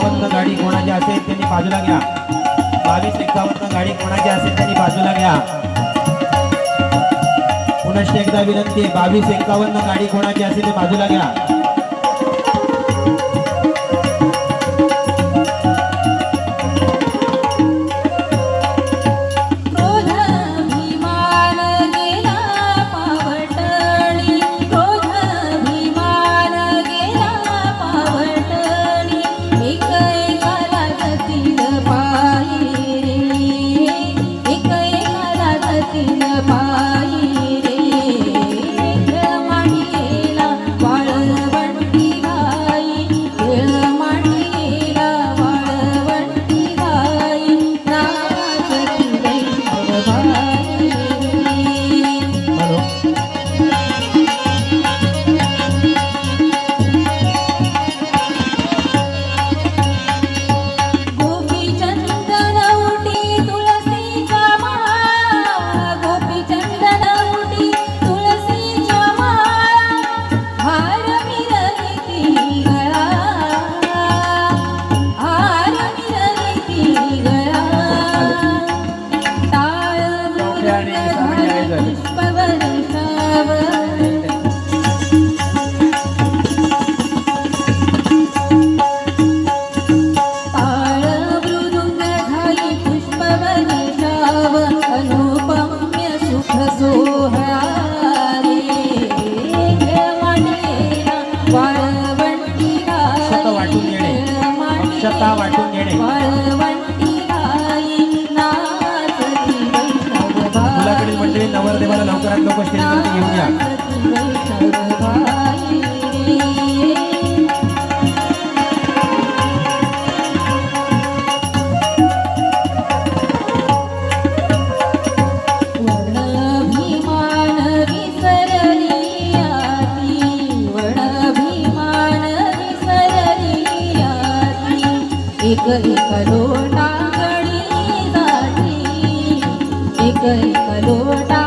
51 गाडी कोणाची असेल त्यांनी बाजूला घ्या। 22-51 गाडी कोणाची असेल त्यांनी बाजूला घ्या। पुन्हा एकदा विनंती आहे, 22-51 गाडी कोणाची असेल ते बाजूला घ्या। वाटून घेणे मुलाकडील मंडळी नवरदेवाला लवकरात लवकर स्टेजवरती घेऊन या। एक एक लोटा गडी जाती, एक एक लोटा